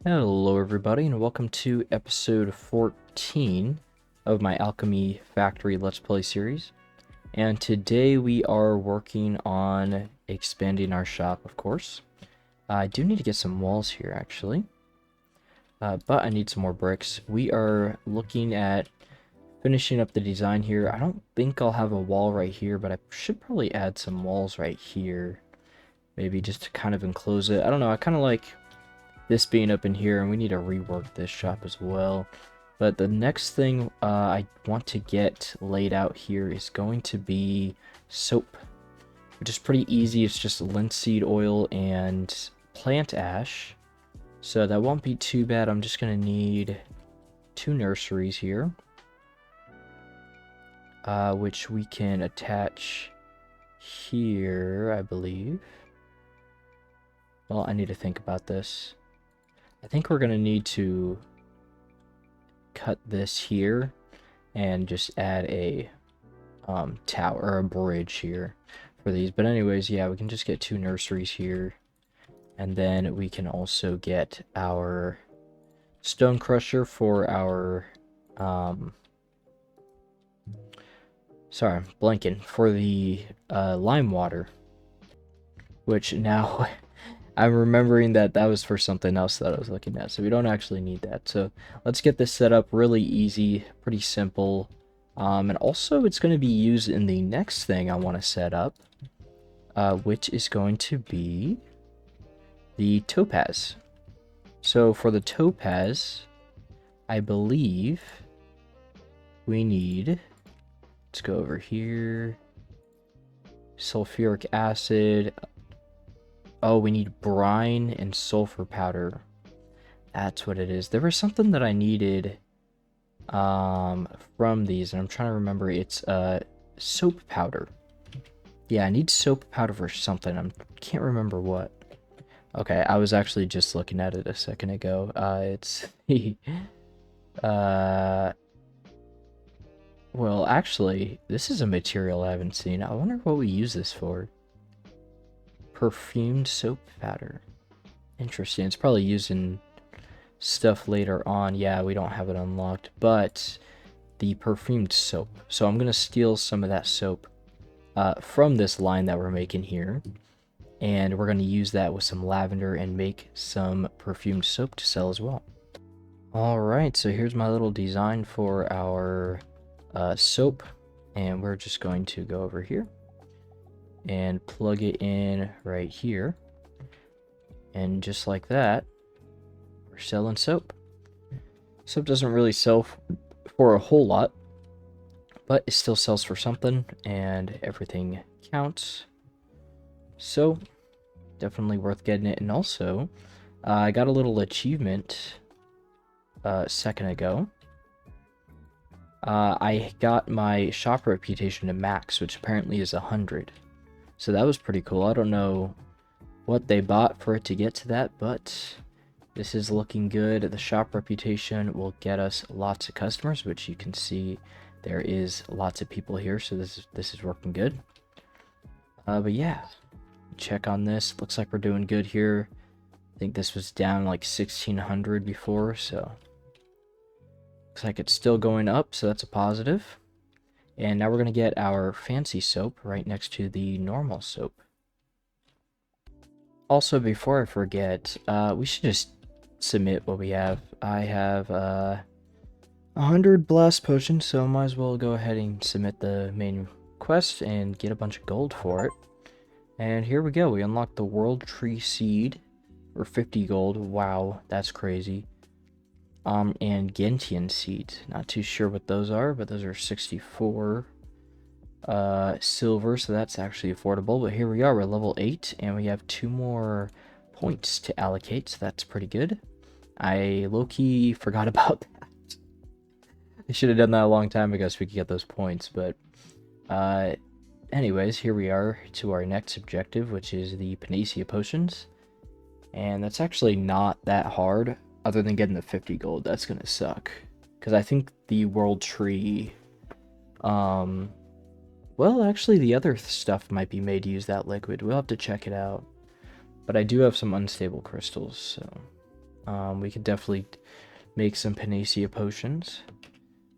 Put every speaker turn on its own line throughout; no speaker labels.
Hello everybody and welcome to episode 14 of my Alchemy Factory Let's Play series. And today we are working on expanding our shop, of course. I do need to get some walls here actually, but I need some more bricks. We are looking at finishing up the design here. I don't think I'll have a wall right here, but I should probably add some walls right here. Maybe just to kind of enclose it. I don't know, I kind of like this being up in here, and we need to rework this shop as well. But the next thing I want to get laid out here is going to be soap, which is pretty easy. It's just linseed oil and plant ash, so that won't be too bad. I'm just going to need 2 nurseries here, which we can attach here, I believe. Well, I need to think about this. I think we're going to need to cut this here and just add a tower or a bridge here for these. But anyways, yeah, we can just get 2 nurseries here. And then we can also get our stone crusher for our sorry, I'm blanking, for the lime water, which now I'm remembering that that was for something else that I was looking at, so we don't actually need that. So let's get this set up really easy, pretty simple. And also it's going to be used in the next thing I want to set up, which is going to be the topaz. So for the topaz, I believe we need, let's go over here, sulfuric acid. Oh, we need brine and sulfur powder. That's what it is. There was something that I needed from these, and I'm trying to remember. It's soap powder. Yeah, I need soap powder for something. I can't remember what. Okay, I was actually just looking at it a second ago. It's the well, actually, this is a material I haven't seen. I wonder what we use this for. Perfumed soap powder. Interesting. It's probably used in stuff later on. Yeah, we don't have it unlocked, but the perfumed soap. So I'm going to steal some of that soap from this line that we're making here, and we're going to use that with some lavender and make some perfumed soap to sell as well. Alright, so here's my little design for our soap, and we're just going to go over here and plug it in right here, and just like that, we're selling soap. Soap doesn't really sell for a whole lot, but it still sells for something, and everything counts. So definitely worth getting it. And also I got a little achievement a second ago. I got my shop reputation to max, which apparently is 100. So that was pretty cool. I don't know what they bought for it to get to that, but this is looking good. The shop reputation will get us lots of customers, which you can see there is lots of people here, so this is working good. But yeah, check on this. Looks like we're doing good here. I think this was down like 1600 before, so looks like it's still going up, so that's a positive. And now we're going to get our fancy soap right next to the normal soap. Also, before I forget, we should just submit what we have. I have 100 blast potions, so I might as well go ahead and submit the main quest and get a bunch of gold for it. And here we go. We unlocked the World Tree Seed for 50 gold. Wow, that's crazy. And Gentian seeds. Not too sure what those are, but those are 64 silver, so that's actually affordable. But here we are, we're level 8, and we have 2 more points to allocate, so that's pretty good. I low-key forgot about that. I should have done that a long time ago so we could get those points, but anyways, here we are to our next objective, which is the Panacea Potions. And that's actually not that hard. Other than getting the 50 gold, that's gonna suck. Because I think the World Tree, well, actually the other stuff might be made to use that liquid. We'll have to check it out. But I do have some unstable crystals, so We could definitely make some panacea potions,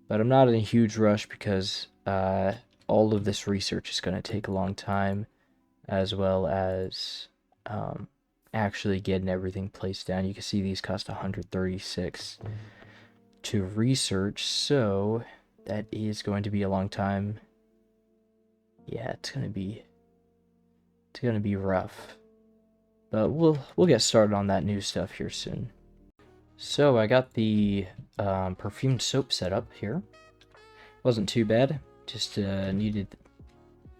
but I'm not in a huge rush because all of this research is going to take a long time, as well as actually getting everything placed down. You can see these cost 136 to research, so that is going to be a long time. Yeah, it's gonna be rough, but we'll get started on that new stuff here soon. So I got the perfumed soap set up here. Wasn't too bad. Just needed.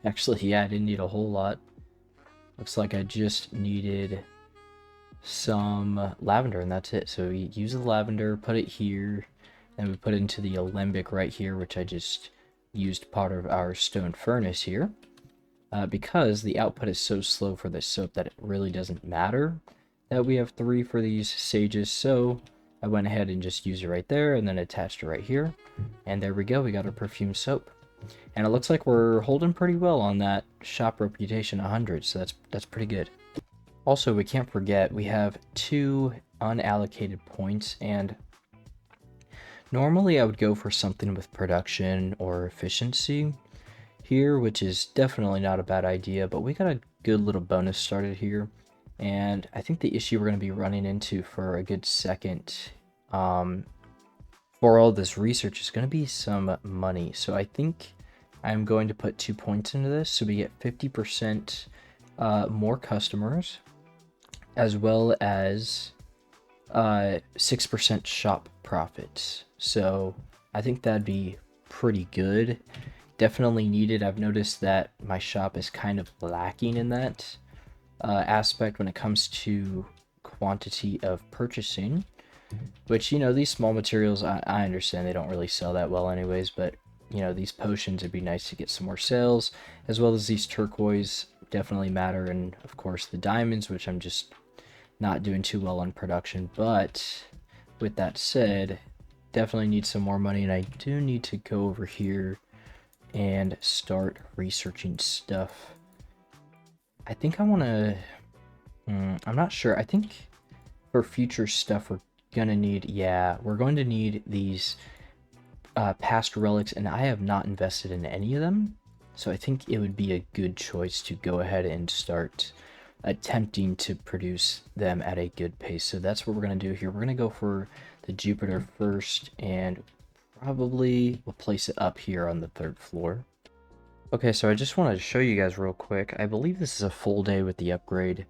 Actually, yeah, I didn't need a whole lot. Looks like I just needed some lavender, and that's it. So we use the lavender, put it here, and we put it into the alembic right here, which I just used part of our stone furnace here. Because the output is so slow for this soap that it really doesn't matter that we have 3 for these sages, so I went ahead and just used it right there and then attached it right here, and there we go, we got our perfume soap. And it looks like we're holding pretty well on that shop reputation 100, so that's pretty good. Also, we can't forget we have 2 unallocated points, and normally I would go for something with production or efficiency here, which is definitely not a bad idea, but we got a good little bonus started here. And I think the issue we're going to be running into for a good second for all this research is going to be some money. So I think I'm going to put 2 points into this, so we get 50% more customers, as well as 6% shop profits. So I think that'd be pretty good. Definitely needed. I've noticed that my shop is kind of lacking in that aspect when it comes to quantity of purchasing, which, you know, these small materials, I understand they don't really sell that well anyways, but, you know, these potions, it'd be nice to get some more sales, as well as these turquoise definitely matter, and of course the diamonds, which I'm just not doing too well on production. But with that said, definitely need some more money, and I do need to go over here and start researching stuff. I think I want to... I'm not sure. I think for future stuff we're going to need... Yeah, we're going to need these past relics, and I have not invested in any of them. So I think it would be a good choice to go ahead and start attempting to produce them at a good pace. So that's what we're going to do here. We're going to go for the Jupiter first, and probably we'll place it up here on the 3rd floor. Okay, so I just wanted to show you guys real quick. I believe this is a full day with the upgrade.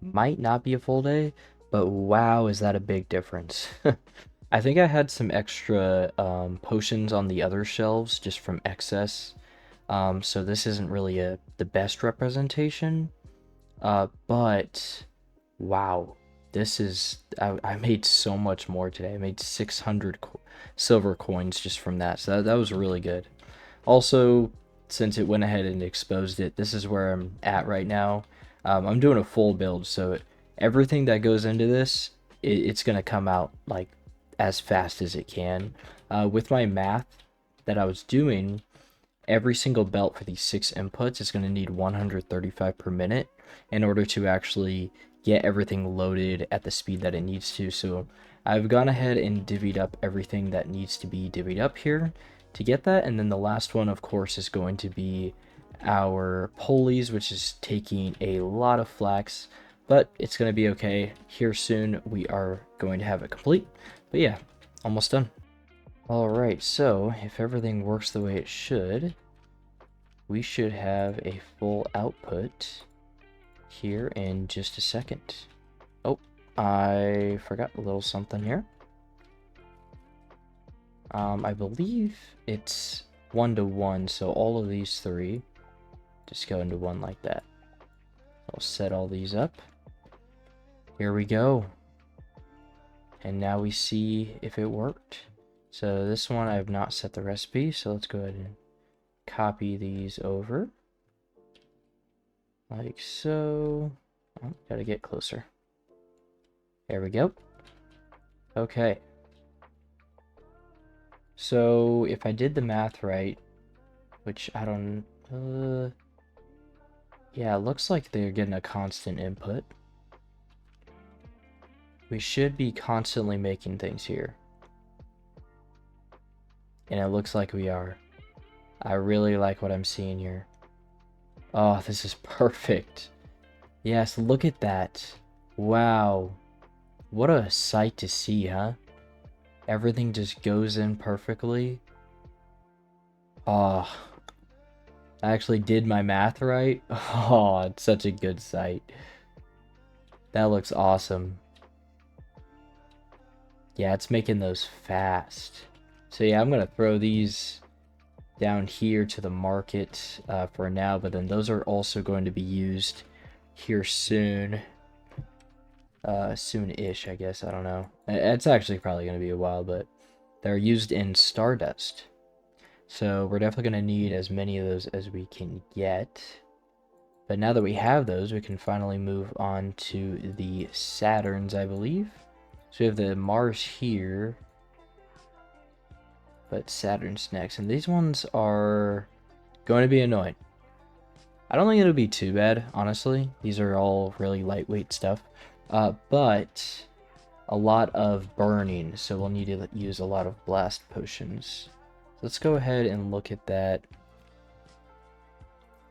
Might not be a full day, but wow, is that a big difference. I think I had some extra potions on the other shelves just from excess. So this isn't really the best representation. But wow, this is... I made so much more today. I made 600 silver coins just from that, so that was really good. Also, since it went ahead and exposed it, this is where I'm at right now. I'm doing a full build, so everything that goes into this, it's gonna come out like as fast as it can. With my math that I was doing, every single belt for these 6 inputs is going to need 135 per minute in order to actually get everything loaded at the speed that it needs to. So I've gone ahead and divvied up everything that needs to be divvied up here to get that. And then the last one, of course, is going to be our pulleys, which is taking a lot of flax, but it's going to be okay. Here soon we are going to have it complete. But yeah, almost done. Alright, so if everything works the way it should, we should have a full output here in just a second. Oh, I forgot a little something here. I believe it's 1-to-1, so all of these 3 just go into 1 like that. I'll set all these up. Here we go. And now we see if it worked. So this one I have not set the recipe, so let's go ahead and copy these over. Like so. Oh, gotta get closer. There we go. Okay. So if I did the math right, which I don't... yeah, it looks like they're getting a constant input. We should be constantly making things here. And it looks like we are. I really like what I'm seeing here. Oh, this is perfect. Yes, look at that. Wow. What a sight to see, huh? Everything just goes in perfectly. Oh, I actually did my math right. Oh, it's such a good sight. That looks awesome. Yeah, it's making those fast. So yeah, I'm going to throw these down here to the market for now, but then those are also going to be used here soon. Soon-ish, I guess. I don't know. It's actually probably going to be a while, but they're used in Stardust. So we're definitely going to need as many of those as we can get. But now that we have those, we can finally move on to the Saturns, I believe. So we have the Mars here, but Saturn's next. And these ones are going to be annoying. I don't think it'll be too bad, honestly. These are all really lightweight stuff. But a lot of burning, so we'll need to use a lot of blast potions. Let's go ahead and look at that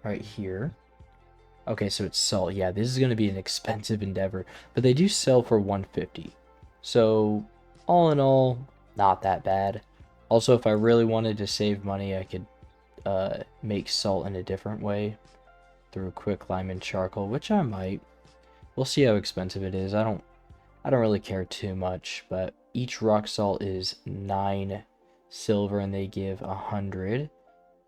right here. Okay, so it's salt. Yeah, this is going to be an expensive endeavor, but they do sell for 150. So, all in all, not that bad. Also, if I really wanted to save money, I could make salt in a different way through quicklime and charcoal, which I might. We'll see how expensive it is. I don't really care too much, but each rock salt is 9 silver and they give 100.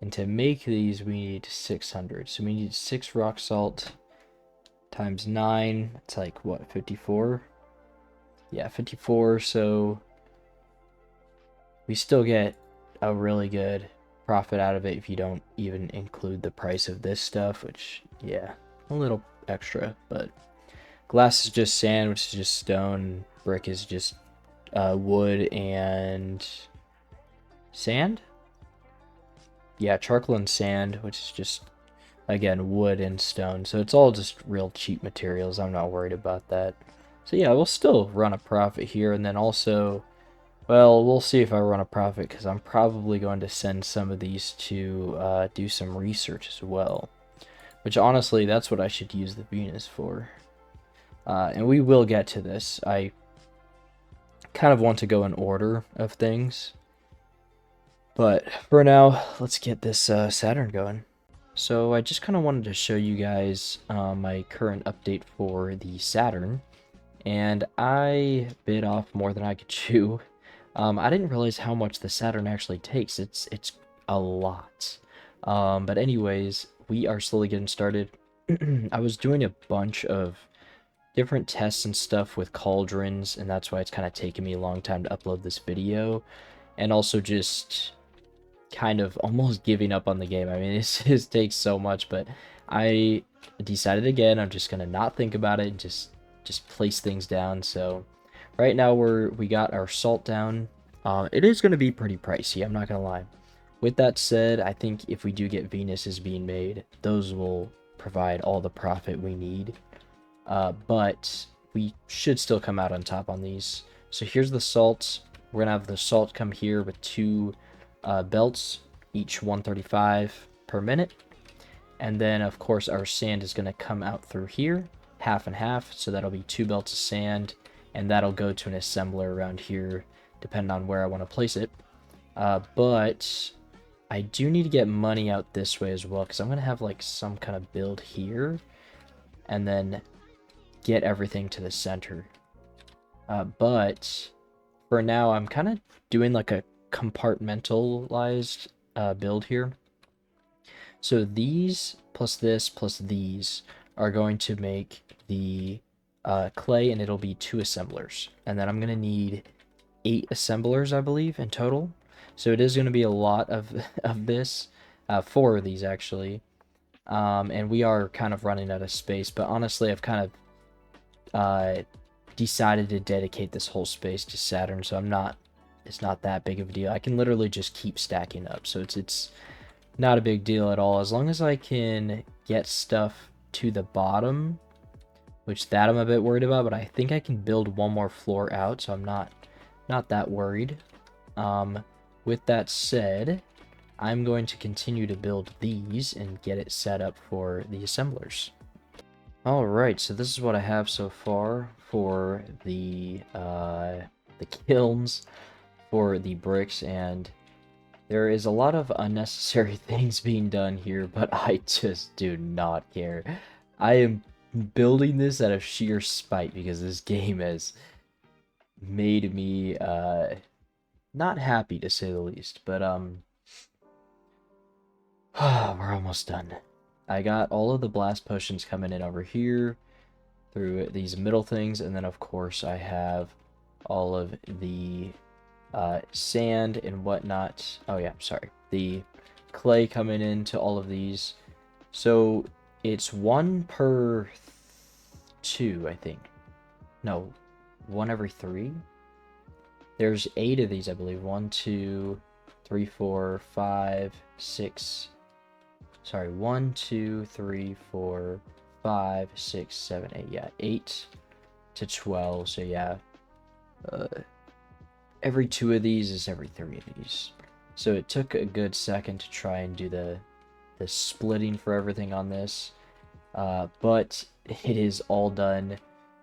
And to make these, we need 600. So we need 6 rock salt times 9. It's like, what, 54? Yeah, 54. So we still get a really good profit out of it if you don't even include the price of this stuff, which, yeah, a little extra. But glass is just sand, which is just stone. Brick is just wood and sand? Yeah, charcoal and sand, which is just, again, wood and stone. So it's all just real cheap materials. I'm not worried about that. So yeah, we'll still run a profit here. And then also, well, we'll see if I run a profit, because I'm probably going to send some of these to do some research as well. Which, honestly, that's what I should use the Venus for. And we will get to this. I kind of want to go in order of things. But for now, let's get this Saturn going. So I just kind of wanted to show you guys my current update for the Saturn. And I bit off more than I could chew. I didn't realize how much the Saturn actually takes. It's a lot. But anyways, we are slowly getting started. I was doing a bunch of different tests and stuff with cauldrons, and that's why it's kind of taken me a long time to upload this video. And also just kind of almost giving up on the game. I mean, it just takes so much, but I decided again, I'm just going to not think about it and just place things down. So right now we got our salt down. It is going to be pretty pricey, I'm not going to lie. With that said, I think if we do get Venuses being made, those will provide all the profit we need. But we should still come out on top on these. So here's the salt. We're going to have the salt come here with 2 belts, each 135 per minute. And then, of course, our sand is going to come out through here, half and half. So that'll be 2 belts of sand, and that'll go to an assembler around here, depending on where I want to place it. But I do need to get money out this way as well, because I'm going to have like some kind of build here, and then get everything to the center. But for now, I'm kind of doing like a compartmentalized build here. So these plus this plus these are going to make the clay, and it'll be 2 assemblers. And then I'm going to need 8 assemblers, I believe, in total. So it is going to be a lot of this. 4 of these, actually. And we are kind of running out of space. But honestly, I've kind of decided to dedicate this whole space to Saturn. So it's not that big of a deal. I can literally just keep stacking up. So it's not a big deal at all. As long as I can get stuff to the bottom which that I'm a bit worried about, but I think I can build one more floor out, so I'm not that worried. With that said, I'm going to continue to build these and get it set up for the assemblers. Alright, so this is what I have so far for the kilns, for the bricks, and there is a lot of unnecessary things being done here, but I just do not care. I am building this out of sheer spite because this game has made me not happy, to say the least, but we're almost done. I got all of the blast potions coming in over here through these middle things, and then of course I have all of the sand and whatnot. Oh yeah, sorry. The clay coming into all of these. So it's 1 per 2, I think. No, 1 every 3. There's 8 of these, I believe. 1, 2, 3, 4, 5, 6. Sorry, 1, 2, 3, 4, 5, 6, 7, 8. Yeah, 8 to 12. So yeah, every 2 of these is every 3 of these. So it took a good second to try and do the splitting for everything on this, but it is all done.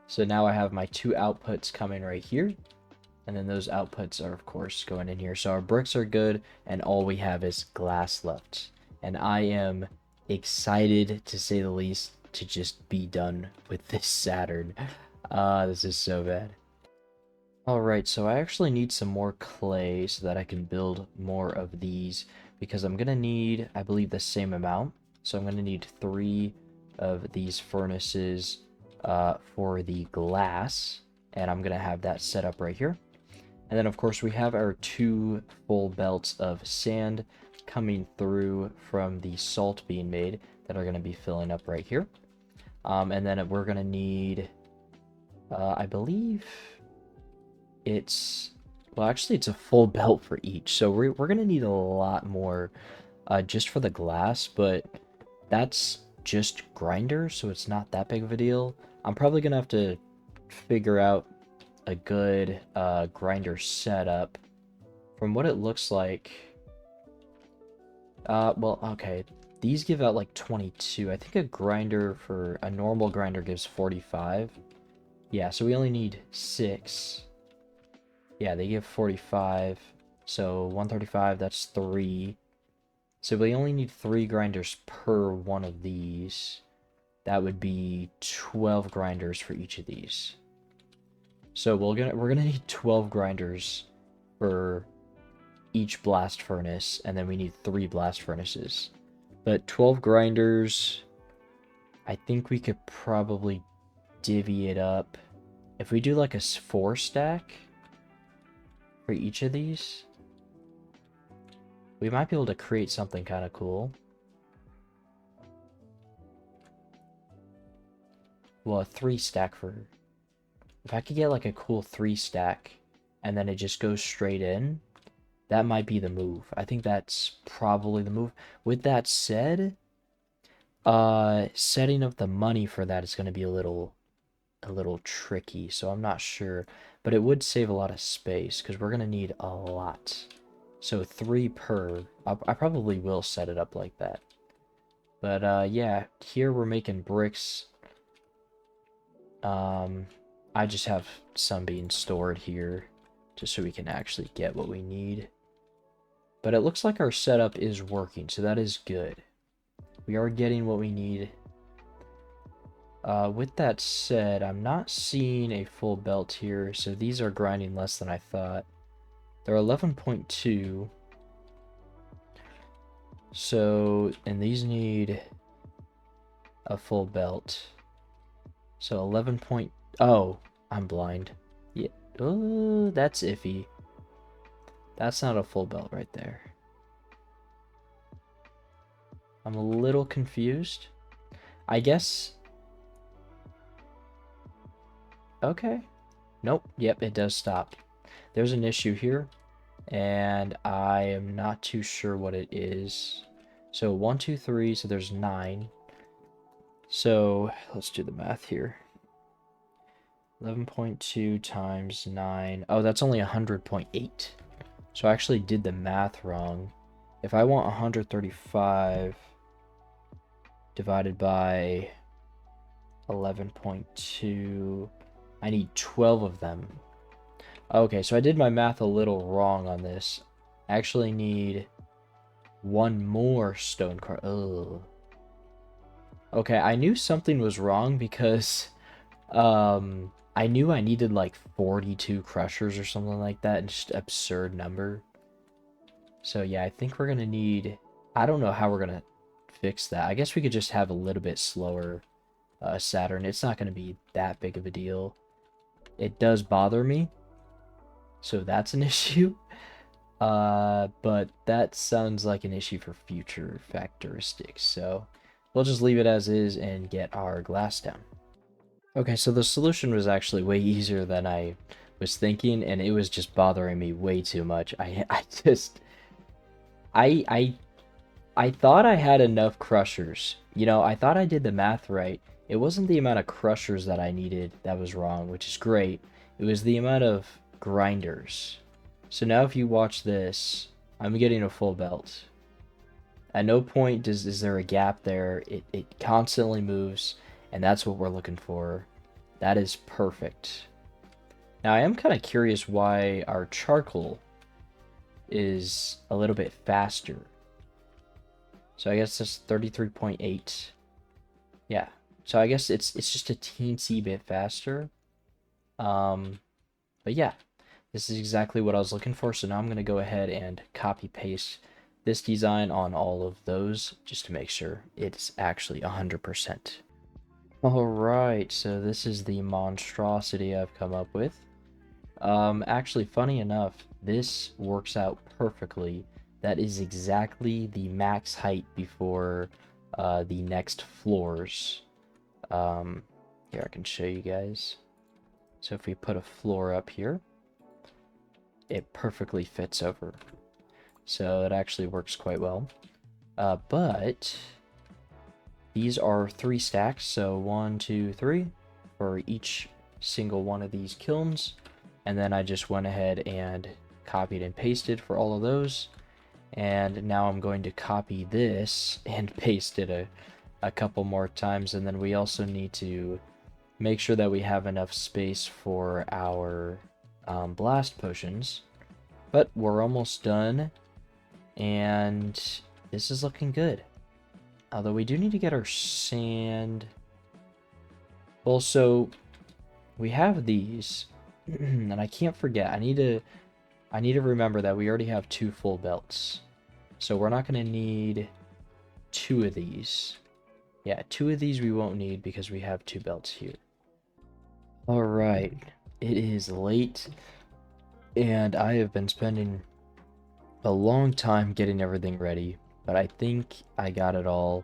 So now I have my 2 outputs coming right here, and then those outputs are of course going in here. So our bricks are good, and all we have is glass left. And I am excited, to say the least, to just be done with this Saturn. This is so bad. Alright, so I actually need some more clay so that I can build more of these, because I'm going to need, I believe, the same amount. So I'm going to need 3 of these furnaces for the glass, and I'm going to have that set up right here. And then, of course, we have our 2 full belts of sand coming through from the salt being made that are going to be filling up right here. And then we're going to need, I believe it's, well, actually it's a full belt for each. So we're going to need a lot more just for the glass, but that's just grinder, so it's not that big of a deal. I'm probably going to have to figure out a good grinder setup. From what it looks like, well, okay, these give out like 22. I think a grinder for a normal grinder gives 45. Yeah, so we only need 6. Yeah, they give 45. So 135, that's 3. So we only need 3 grinders per one of these. That would be 12 grinders for each of these. So we're gonna need 12 grinders for each blast furnace, and then we need 3 blast furnaces. But 12 grinders, I think we could probably divvy it up. If we do like a 4 stack for each of these, we might be able to create something kind of cool. Well, a 3 stack for... If I could get like a cool 3 stack, and then it just goes straight in, that might be the move. I think that's probably the move. With that said, setting up the money for that is going to be a little tricky, so I'm not sure. But it would save a lot of space, because we're going to need a lot. So 3 per. I probably will set it up like that. But yeah, here we're making bricks. I just have some being stored here, just so we can actually get what we need. But it looks like our setup is working, so that is good. We are getting what we need. With that said, I'm not seeing a full belt here, so these are grinding less than I thought. They're 11.2. So, and these need a full belt. So 11 point... Oh, I'm blind. Yeah. Oh, that's iffy. That's not a full belt right there. I'm a little confused. I guess... Okay. Nope. Yep, it does stop. There's an issue here, and I am not too sure what it is. So 1, 2, 3, so there's 9. So let's do the math here. 11.2 times 9. Oh, that's only 100.8. So I actually did the math wrong. If I want 135 divided by 11.2, I need 12 of them. Okay, so I did my math a little wrong on this. I actually need one more stone car. Ugh. Okay, I knew something was wrong because I knew I needed like 42 crushers or something like that, just absurd number. So yeah, I think we're gonna need, I don't know how we're gonna fix that. I guess we could just have a little bit slower Saturn. It's not gonna be that big of a deal. It does bother me, so that's an issue. But that sounds like an issue for future factoristics, so we'll just leave it as is and get our glass down. Okay, so the solution was actually way easier than I was thinking, and it was just bothering me way too much. I I thought I had enough crushers. You know, I thought I did the math right. It wasn't the amount of crushers that I needed that was wrong, which is great. It was the amount of grinders. So now if you watch this, I'm getting a full belt. At no point is there a gap there. It constantly moves, and that's what we're looking for. That is perfect. Now I am kind of curious why our charcoal is a little bit faster. So I guess that's 33.8. Yeah. So I guess it's just a teensy bit faster. But yeah, this is exactly what I was looking for. So now I'm going to go ahead and copy paste this design on all of those just to make sure it's actually 100%. Alright, so this is the monstrosity I've come up with. Actually, funny enough, this works out perfectly. That is exactly the max height before the next floors. Here, I can show you guys. So if we put a floor up here, it perfectly fits over. So it actually works quite well. But these are 3 stacks, so 1, 2, 3 for each single one of these kilns. And then I just went ahead and copied and pasted for all of those. And now I'm going to copy this and paste it a couple more times. And then we also need to make sure that we have enough space for our blast potions. But we're almost done. And this is looking good. Although we do need to get our sand. Also, we have these. And I can't forget. I need to remember that we already have 2 full belts. So we're not going to need 2 of these. Yeah, 2 of these we won't need because we have 2 belts here. Alright, it is late, and I have been spending a long time getting everything ready, but I think I got it all.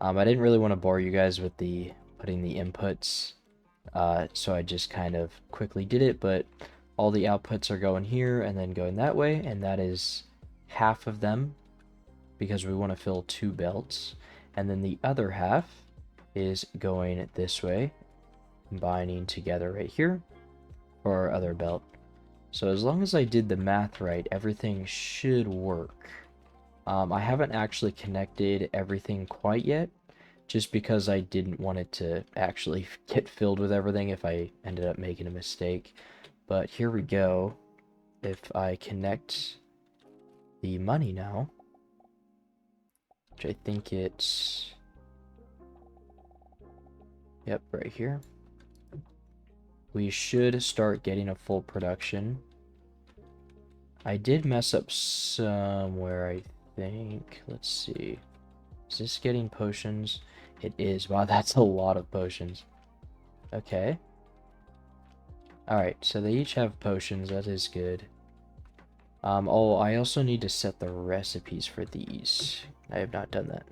I didn't really want to bore you guys with putting the inputs, so I just kind of quickly did it, but all the outputs are going here and then going that way, and that is half of them because we want to fill 2 belts, and then the other half is going this way, combining together right here for our other belt. So as long as I did the math right, everything should work. I haven't actually connected everything quite yet, just because I didn't want it to actually get filled with everything if I ended up making a mistake. But here we go. If I connect the money now, which I think it's, yep, right here, we should start getting a full production. I did mess up somewhere, I think. Let's see. Is this getting potions? It is. Wow, that's a lot of potions. Okay. Alright, so they each have potions. That is good. Oh, I also need to set the recipes for these. I have not done that.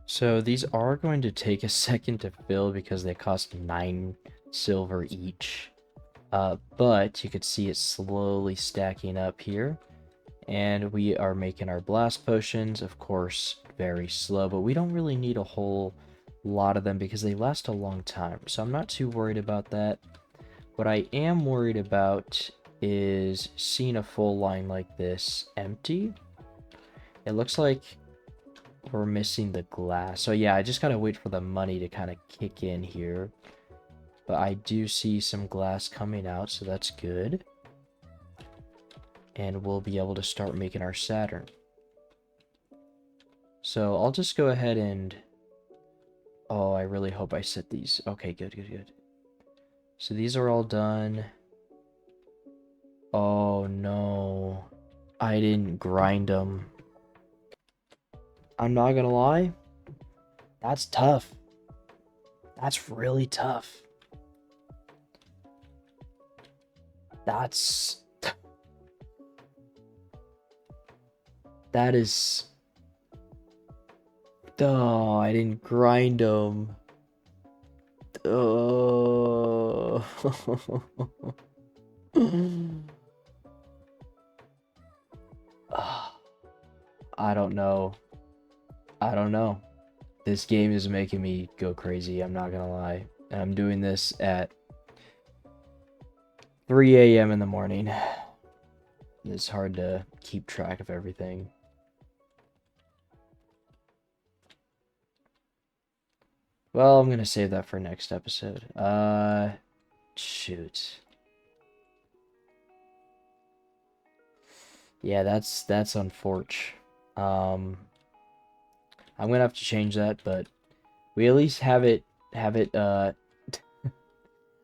So these are going to take a second to fill because they cost 9 silver each. But you could see it slowly stacking up here. And we are making our blast potions, of course, very slow, but we don't really need a whole lot of them because they last a long time. So I'm not too worried about that. What I am worried about is seeing a full line like this empty. It looks like we're missing the glass. So yeah, I just gotta wait for the money to kind of kick in here. But I do see some glass coming out, so that's good. And we'll be able to start making our Saturn. So I'll just go ahead and... Oh, I really hope I set these. Okay, good, good, good. So these are all done. Oh no. I didn't grind them. I'm not gonna lie. That's tough. That's really tough. That's... That is... Oh, I didn't grind them. Oh. I don't know. I don't know. This game is making me go crazy, I'm not gonna lie. And I'm doing this at 3 a.m. in the morning. It's hard to keep track of everything. Well, I'm gonna save that for next episode. Shoot. Yeah, that's unfortunate. I'm gonna have to change that, but we at least have it I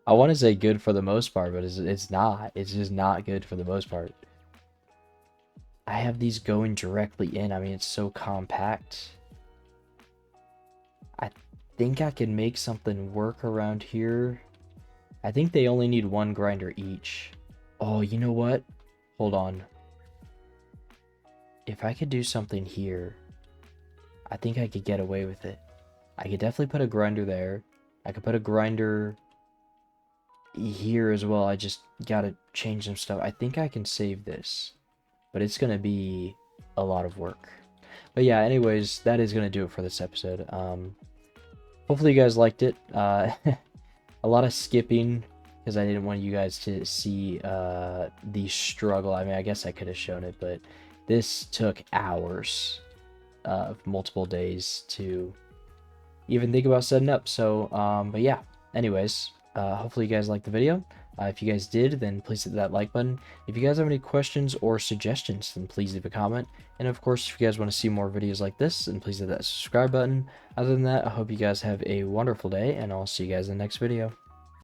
want to say good for the most part, but it's not. It's just not good for the most part. I have these going directly in. I mean, it's so compact. I think I can make something work around here. I think they only need one grinder each. Oh, you know what? Hold on. If I could do something here, I think I could get away with it. I could definitely put a grinder there. I could put a grinder here as well. I just gotta change some stuff. I think I can save this, but it's gonna be a lot of work. But yeah, anyways, that is gonna do it for this episode. Hopefully you guys liked it. A lot of skipping because I didn't want you guys to see the struggle. I mean, I guess I could have shown it, but this took hours of multiple days to even think about setting up. So, but yeah, anyways, hopefully you guys liked the video. If you guys did, then please hit that like button. If you guys have any questions or suggestions, then please leave a comment. And of course, if you guys want to see more videos like this, then please hit that subscribe button. Other than that, I hope you guys have a wonderful day, and I'll see you guys in the next video.